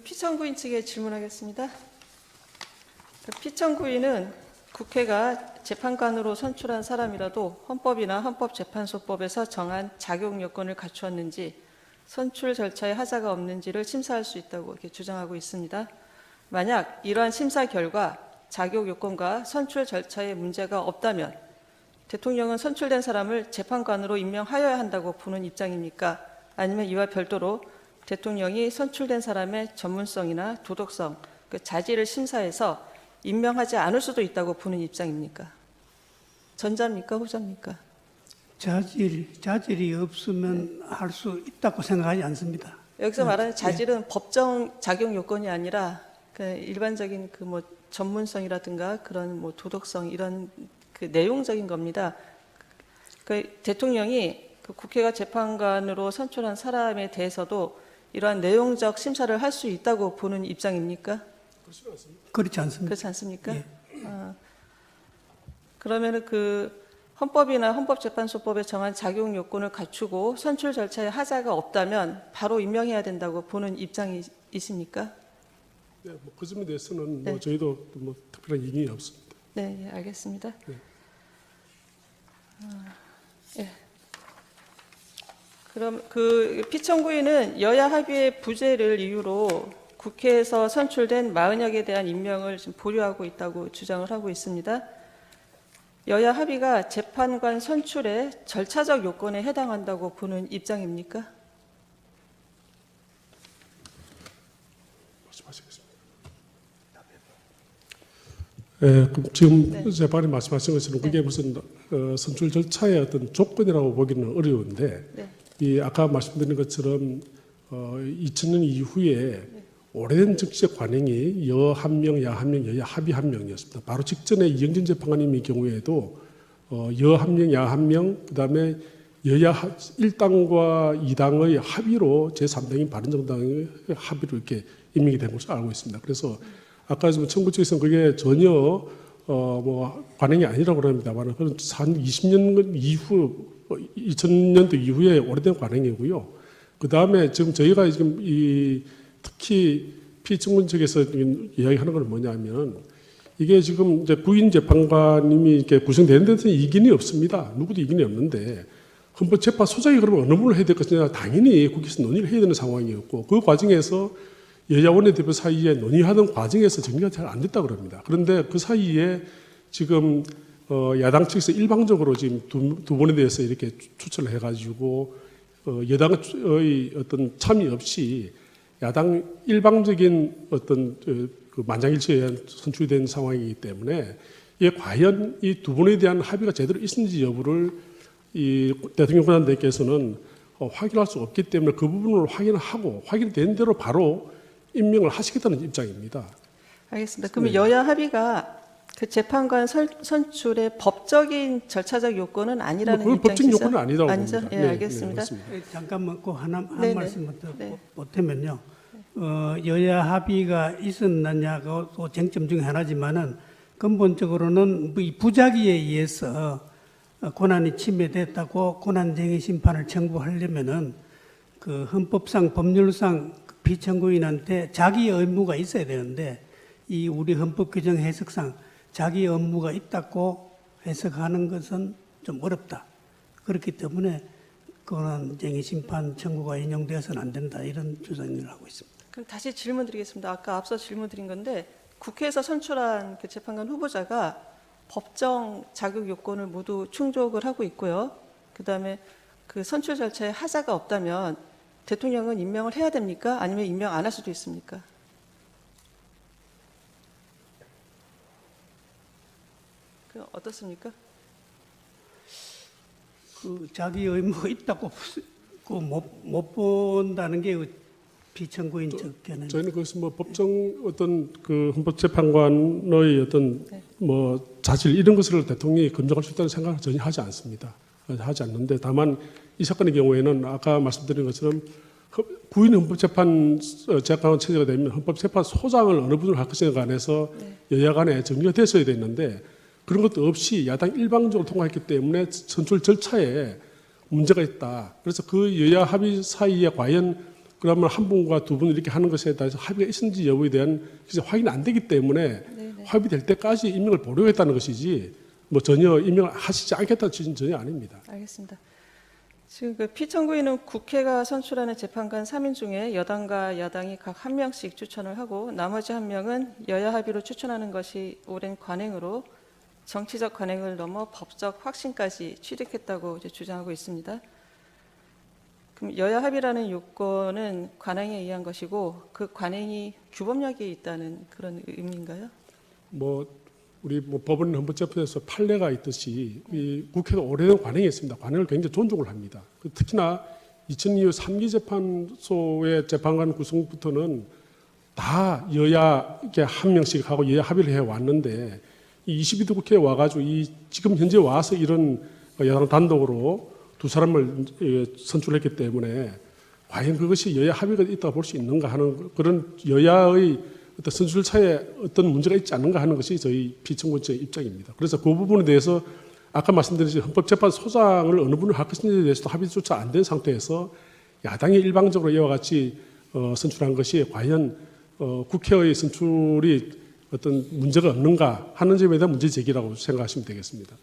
피청구인 측에 질문하겠습니다. 피청구인은 국회가 재판관으로 선출한 사람이라도 헌법이나 헌법재판소법에서 정한 자격 요건을 갖추었는지 선출 절차에 하자가 없는지를 심사할 수 있다고 이렇게 주장하고 있습니다. 만약 이러한 심사 결과 자격 요건과 선출 절차에 문제가 없다면 대통령은 선출된 사람을 재판관으로 임명하여야 한다고 보는 입장입니까? 아니면 이와 별도로 대통령이 선출된 사람의 전문성이나 도덕성, 그 자질을 심사해서 임명하지 않을 수도 있다고 보는 입장입니까? 전자입니까? 후자입니까? 자질이 없으면 할 수 있다고 생각하지 않습니다. 여기서 말하는 자질은 법정 자격 요건이 아니라 일반적인 전문성이라든가 그런 도덕성 이런 내용적인 겁니다. 대통령이 국회가 재판관으로 선출한 사람에 대해서도 이러한 내용적 심사를 할 수 있다고 보는 입장입니까? 그렇지 않습니다. 그렇지 않습니까? 예. 그러면 헌법이나 헌법재판소법에 정한 자격 요건을 갖추고 선출 절차에 하자가 없다면 바로 임명해야 된다고 보는 입장이십니까? 네, 그 점에 대해서는 네. 저희도 특별한 이견이 없습니다. 네, 알겠습니다. 네. 예. 그럼 피청구인은 여야 합의의 부재를 이유로 국회에서 선출된 40여 개에 대한 임명을 지금 보류하고 있다고 주장을 하고 있습니다. 여야 합의가 재판관 선출의 절차적 요건에 해당한다고 보는 입장입니까? 말씀하시겠습니다. 그럼 지금 네. 재판이 말씀하신 것처럼 그게 무슨 선출 절차의 어떤 조건이라고 보기는 어려운데 네. 아까 말씀드린 것처럼 2000년 이후에 오래된 정치적 관행이 여 한 명, 야 한 명, 여야 합의 한 명이었습니다. 바로 직전에 이영진 재판관님의 경우에도 여 한 명, 야 한 명, 그다음에 여야 1당과 2당의 합의로 제3당인 바른정당의 합의로 이렇게 임명이 된 것으로 알고 있습니다. 그래서 아까 정부 측에서는 그게 전혀 관행이 아니라고 합니다만 한 20년 이후 2000년도 이후에 오래된 관행이고요. 그 다음에 지금 저희가 지금 특히 피청구인 측에서 이야기하는 건 뭐냐면 이게 지금 이제 부인 재판관님이 이렇게 구성되는 데는 이견이 없습니다. 누구도 이견이 없는데 헌법재판소장이 그러면 어느 분을 해야 될 것이냐 당연히 국회에서 논의를 해야 되는 상황이었고 그 과정에서 여야 원내대표 사이에 논의하는 과정에서 정리가 잘 안 됐다고 합니다. 그런데 그 사이에 지금 야당 측에서 일방적으로 지금 두 번에 대해서 이렇게 추천을 해가지고 여당의 어떤 참여 없이 야당 일방적인 어떤 만장일치에 의한 선출된 상황이기 때문에 이게 과연 이 두 분에 대한 합의가 제대로 있는지 여부를 이 대통령 권한대행께서는 확인할 수 없기 때문에 그 부분을 확인하고 확인된 대로 바로 임명을 하시겠다는 입장입니다. 알겠습니다. 그러면 여야 합의가 재판관 선출의 법적인 절차적 요건은 아니라는 그 법적 입장이시죠? 요건은 아니라고 아니죠? 봅니다. 예, 알겠습니다. 잠깐만 꼭 한 네네. 말씀 네. 보태면요. 여야 합의가 있었느냐가 또 쟁점 중에 하나지만은 근본적으로는 이 부작위에 의해서 권한이 침해됐다고 권한쟁의 심판을 청구하려면은 헌법상 법률상 피청구인한테 자기 의무가 있어야 되는데 이 우리 헌법 규정 해석상 자기 업무가 있다고 해석하는 것은 좀 어렵다. 그렇기 때문에 권한쟁의 심판 청구가 인용되어서는 안 된다. 이런 주장을 하고 있습니다. 그럼 다시 질문 드리겠습니다. 아까 앞서 질문 드린 건데 국회에서 선출한 재판관 후보자가 법정 자격 요건을 모두 충족을 하고 있고요. 그다음에 선출 절차에 하자가 없다면 대통령은 임명을 해야 됩니까? 아니면 임명 안 할 수도 있습니까? 어떻습니까? 자기 의무가 있다고 못 본다는 게 피청구인 측 견해. 저희는 그것은 법정 어떤 헌법재판관의 어떤 자질 이런 것을 대통령이 검증할 수 있다는 생각을 전혀 하지 않습니다. 하지 않는데 다만 이 사건의 경우에는 아까 말씀드린 것처럼 부인 헌법재판관 체제가 되면 헌법재판소장을 어느 분을 할 것인가 관해서 여야 간에 정리가 됐어야 됐는데 그런 것도 없이 야당 일방적으로 통과했기 때문에 선출 절차에 문제가 있다. 그래서 그 여야 합의 사이에 과연 그러면 한 분과 두 분 이렇게 하는 것에 대해서 합의가 있었는지 여부에 대한 확인이 안 되기 때문에 합의될 때까지 임명을 보려고 했다는 것이지 뭐 전혀 임명을 하시지 않겠다는 취지는 전혀 아닙니다. 알겠습니다. 지금 그 피청구인은 국회가 선출하는 재판관 3인 중에 여당과 야당이 각 1명씩 추천을 하고 나머지 1명은 여야 합의로 추천하는 것이 오랜 관행으로 정치적 관행을 넘어 법적 확신까지 취득했다고 이제 주장하고 있습니다. 그럼 여야 합의라는 요건은 관행에 의한 것이고 그 관행이 규범력이 있다는 그런 의미인가요? 뭐 우리 법원 헌법재판소에서 판례가 있듯이 이 국회가 오래된 관행이 있습니다. 관행을 굉장히 존중을 합니다. 특히나 2002 3기 재판소의 재판관 구성부터는 다 여야 이렇게 한 명씩 하고 여야 합의를 해 왔는데 이 22대 국회에 와가지고 이 지금 현재 와서 이런 여당 단독으로 두 사람을 선출했기 때문에 과연 그것이 여야 합의가 있다고 볼 수 있는가 하는 그런 여야의 어떤 선출차에 어떤 문제가 있지 않는가 하는 것이 저희 피청구인의 입장입니다. 그래서 그 부분에 대해서 아까 말씀드린 헌법재판소장을 어느 분을 할 것인지에 대해서도 합의조차 안 된 상태에서 야당이 일방적으로 이와 같이 선출한 것이 과연 국회의 선출이 어떤 문제가 없는가 하는 점에 대한 문제 제기라고 생각하시면 되겠습니다.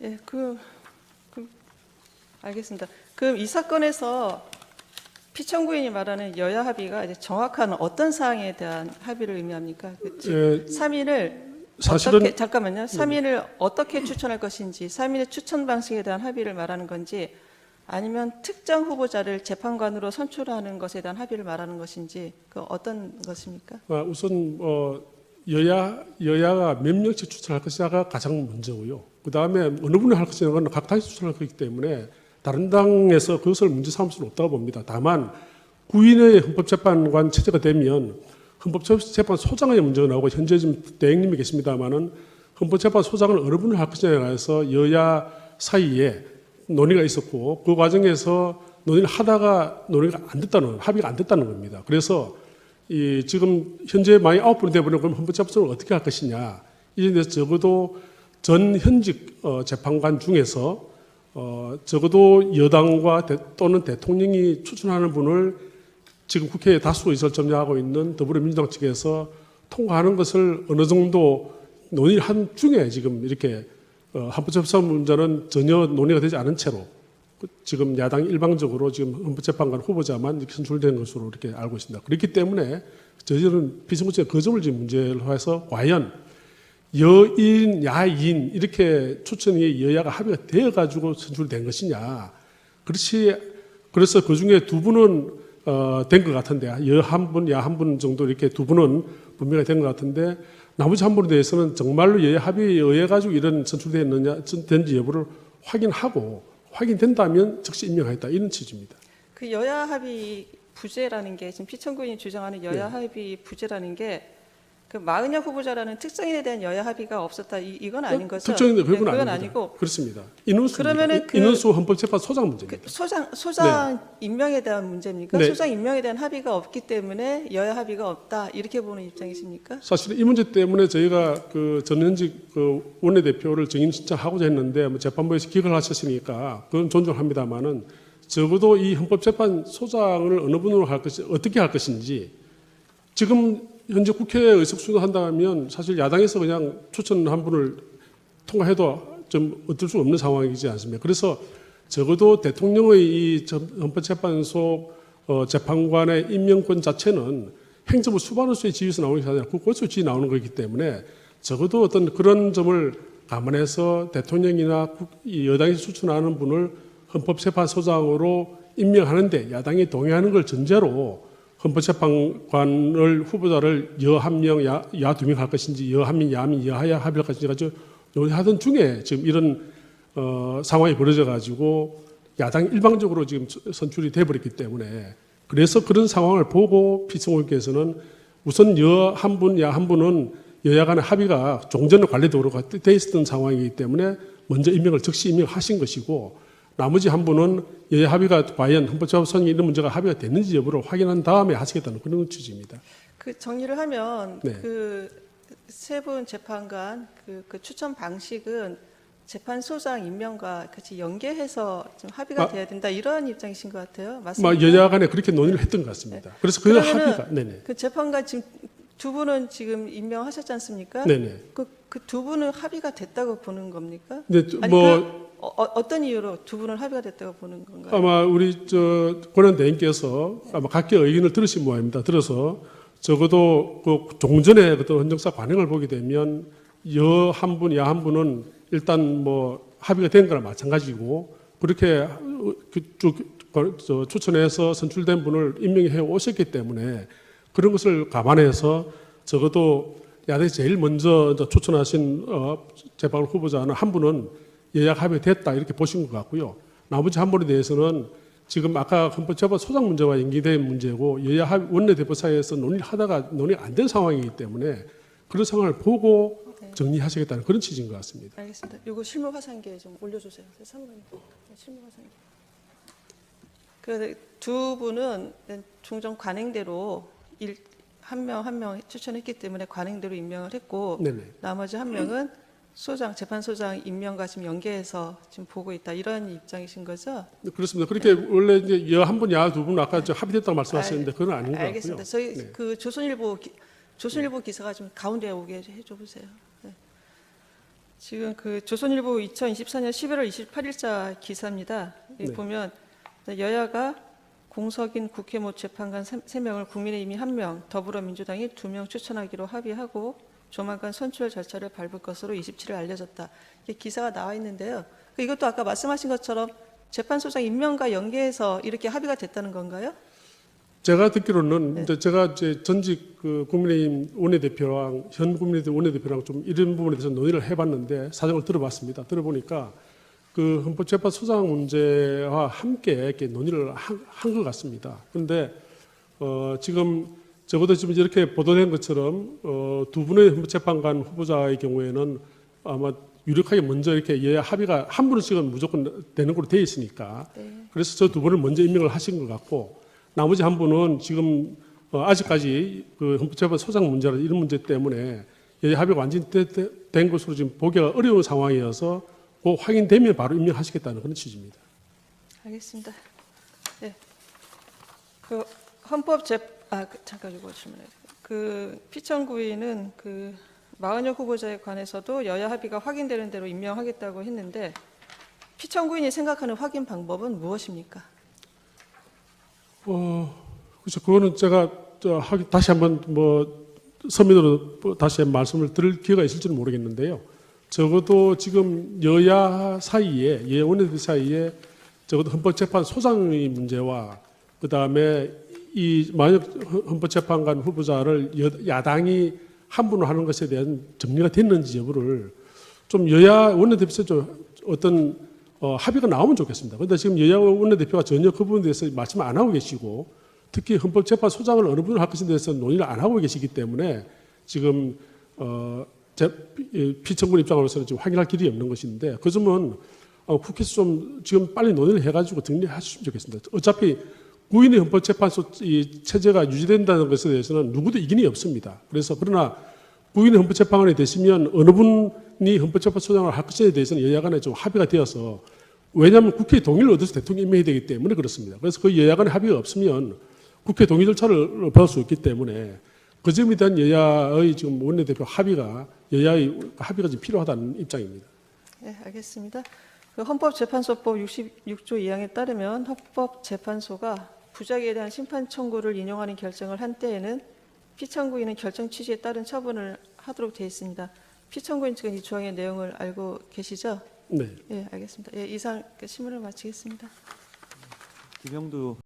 예, 알겠습니다. 그럼 이 사건에서 피청구인이 말하는 여야 합의가 이제 정확한 어떤 사항에 대한 합의를 의미합니까? 즉 3인을 사실은 어떻게 잠깐만요. 3인을 어떻게 추천할 것인지, 3인의 추천 방식에 대한 합의를 말하는 건지, 아니면 특정 후보자를 재판관으로 선출하는 것에 대한 합의를 말하는 것인지, 그 어떤 것입니까? 우선 여야가 몇 명씩 추천할 것이냐가 가장 문제고요. 그 다음에 어느 분이 할 것이냐는 각 당이 추천할 것이기 때문에 다른 당에서 그것을 문제 삼을 수는 없다고 봅니다. 다만 구인의 헌법재판관 체제가 되면 헌법재판소장의 문제가 나오고 현재 지금 대행님이 계십니다만은 헌법재판소장을 어느 분을 할 것이냐에 대해서 여야 사이에 논의가 있었고 그 과정에서 논의를 하다가 논의가 안 됐다는 합의가 안 됐다는 겁니다. 그래서 지금 현재 만약 9분이 되어버리면 그럼 헌법재판소를 어떻게 할 것이냐 이에 대해서 적어도 전 현직 재판관 중에서 적어도 여당과 또는 대통령이 추천하는 분을 지금 국회에 다수 의석을 점유하고 있는 더불어민주당 측에서 통과하는 것을 어느 정도 논의를 한 중에 지금 이렇게 헌법재판소 문제는 전혀 논의가 되지 않은 채로 지금 야당 일방적으로 지금 헌법재판관 후보자만 이렇게 선출된 것으로 이렇게 알고 있습니다. 그렇기 때문에 저희들은 피청구제의 그 점을 지금 문제로 해서 과연 여인, 야인 이렇게 추천이 여야가 합의가 되어가지고 선출된 것이냐. 그래서 그 중에 두 분은 된 것 같은데 여 한 분, 야 한 분 정도 이렇게 두 분은 분명히 된 것 같은데 나머지 한 분에 대해서는 정말로 여야 합의에 의해 가지고 이런 선출됐느냐, 된지 여부를 확인하고 확인된다면 즉시 임명하겠다 이런 취지입니다. 그 여야 합의 부재라는 게 지금 피청구인이 주장하는 여야 합의 부재라는 게 그 마은혁 후보자라는 특정인에 대한 여야 합의가 없었다 이건 아닌 거죠? 특정인데 그건 그건 아닙니다. 아니고 그렇습니다. 인원수 그러면은 인원수 헌법재판소장 문제입니다. 그 소장 임명에 대한 문제입니까? 네. 소장 임명에 대한 합의가 없기 때문에 여야 합의가 없다 이렇게 보는 입장이십니까? 사실 이 문제 때문에 저희가 그 전현직 그 원내대표를 정인 신청하고자 했는데 재판부에서 기각을 하셨으니까 그건 존중합니다만은 적어도 이 헌법재판소장을 어느 분으로 할 것이 어떻게 할 것인지 지금 현재 국회에 의석 수행한다면 사실 야당에서 그냥 추천 한 분을 통과해도 좀 어쩔 수 없는 상황이지 않습니까? 그래서 적어도 대통령의 이 헌법재판소 재판관의 임명권 자체는 행정부 수반으로서의 지위에서 나오는 게 아니라 국고에서 지위 나오는 거기 때문에 적어도 어떤 그런 점을 감안해서 대통령이나 여당에서 추천하는 분을 헌법재판소장으로 임명하는데 야당이 동의하는 걸 전제로 헌법재판관을 후보자를 여 한 명, 야 두 명 할 것인지 여 한 명, 야 한 명, 여하야 합의할 것인지 가지고 논의하던 중에 지금 이런 상황이 벌어져 가지고 야당 일방적으로 지금 선출이 돼버렸기 때문에 그래서 그런 상황을 보고 피청구인께서는 우선 여 한 분, 야 한 분은 여야 간의 합의가 종전의 관례도로 돼 있었던 상황이기 때문에 먼저 임명을 즉시 임명하신 것이고 나머지 한 분은 여야 합의가 과연 헌법재판소장이 이런 문제가 합의가 됐는지 여부를 확인한 다음에 하시겠다는 그런 취지입니다. 그 정리를 하면 네. 그 세 분 재판관 그 추천 방식은 재판소장 임명과 같이 연계해서 좀 합의가 돼야 된다 이런 입장이신 것 같아요. 뭐 맞습니까? 여야 간에 그렇게 논의를 했던 것 같습니다. 그래서 그 그러면은 합의가 네네. 그 재판관 지금 두 분은 지금 임명하셨지 않습니까? 네네. 그 두 분은 합의가 됐다고 보는 겁니까? 근데 아니, 뭐 어떤 이유로 두 분은 합의가 됐다고 보는 건가요? 아마 우리 권한대행께서 아마 각계 의견을 들으신 모양입니다. 들어서 적어도 그 종전에 어떤 헌정사 관행을 보게 되면 여 한 분, 야 한 분은 일단 뭐 합의가 된 거나 마찬가지고 그렇게 추천해서 선출된 분을 임명해 오셨기 때문에 그런 것을 감안해서 적어도 야당이 제일 먼저 추천하신 재판 후보자는 한 분은 여야 합의가 됐다 이렇게 보신 것 같고요. 나머지 한 분에 대해서는 지금 아까 헌법재판 소장 문제와 연계된 문제고 여야 합의 원내대표 사이에서 논의를 하다가 논의가 안 된 상황이기 때문에 그런 상황을 보고 정리하시겠다는 그런 취지인 것 같습니다. 알겠습니다. 이거 실무 화상기에 좀 올려주세요. 사무관님, 실무 화상기. 그두 분은 종전 관행대로 한 명 추천했기 때문에 관행대로 임명을 했고 네네. 나머지 한 명은 재판소장 임명과 지금 연계해서 지금 보고 있다 이런 입장이신 거죠? 그렇습니다. 그렇게 원래 이제 여 한 분, 야 두 분 아까 합의됐다고 말씀하셨는데 그건 아닌 것 같고요. 알겠습니다. 저희 네. 그 조선일보 기사가 좀 가운데 오게 해줘 보세요. 네. 지금 그 조선일보 2024년 11월 28일자 기사입니다. 여기 네. 보면 여야가 공석인 국회 모 재판관 3명을 국민의힘이 1명, 더불어민주당이 2명 추천하기로 합의하고 조만간 선출 절차를 밟을 것으로 27일 알려졌다. 이게 기사가 나와 있는데요. 이것도 아까 말씀하신 것처럼 재판소장 임명과 연계해서 이렇게 합의가 됐다는 건가요? 제가 듣기로는 제가 이제 전직 그 국민의힘 원내대표랑 현 국민의힘 원내대표랑 좀 이런 부분에 대해서 논의를 해봤는데 사정을 들어봤습니다. 들어보니까 그 헌법재판소장 문제와 함께 이렇게 논의를 한 것 같습니다. 그런데 지금 적어도 지금 이렇게 보도된 것처럼 두 분의 헌법재판관 후보자의 경우에는 아마 유력하게 먼저 이렇게 여야 합의가 한 분씩은 무조건 되는 걸로 되어 있으니까 그래서 저 두 분을 먼저 임명을 하신 것 같고 나머지 한 분은 지금 아직까지 그 헌법재판소장 문제나 이런 문제 때문에 여야 합의가 완전히 된 것으로 지금 보기가 어려운 상황이어서 그 확인되면 바로 임명하시겠다는 그런 취지입니다. 알겠습니다. 네. 그 잠깐 이거 질문해요. 그 피청구인은 그 마은혁 후보자에 관해서도 여야 합의가 확인되는 대로 임명하겠다고 했는데 피청구인이 생각하는 확인 방법은 무엇입니까? 그래서 그거는 제가 다시 한번 서면으로 다시 말씀을 드릴 기회가 있을지는 모르겠는데요. 적어도 지금 여야 사이에, 여야 원내대표 사이에 적어도 헌법재판 소장의 문제와 그 다음에 이 만약 헌법재판관 후보자를 야당이 한 분으로 하는 것에 대한 정리가 됐는지 여부를 좀 여야 원내대표에서 좀 어떤 합의가 나오면 좋겠습니다. 그런데 지금 여야 원내대표가 전혀 그 부분에 대해서 말씀 안 하고 계시고 특히 헌법재판 소장을 어느 분을 할 것에 대해서 논의를 안 하고 계시기 때문에 지금 피청군 입장으로서는 지금 확인할 길이 없는 것인데 그 점은 국회에서 좀 지금 빨리 논의를 해가지고 정리하셨으면 좋겠습니다. 어차피 구인의 헌법재판소 이 체제가 유지된다는 것에 대해서는 누구도 이견이 없습니다. 그러나 구인의 헌법재판관이 되시면 어느 분이 헌법재판소장을 할 것에 대해서는 여야 간에 좀 합의가 되어서 왜냐하면 국회의 동의를 얻어서 대통령이 임명이 되기 때문에 그렇습니다. 그래서 그 여야 간에 합의가 없으면 국회 동의 절차를 받을 수 없기 때문에 그 점에 대한 여야의 지금 원내대표 여야의 합의가 좀 필요하다는 입장입니다. 네, 알겠습니다. 그 헌법재판소법 66조 2항에 따르면 헌법재판소가 부작위에 대한 심판 청구를 인용하는 결정을 한 때에는 피청구인은 결정 취지에 따른 처분을 하도록 되어 있습니다. 피청구인 측은 이 조항의 내용을 알고 계시죠? 네. 네, 알겠습니다. 예, 이상 신문을 마치겠습니다. 김영두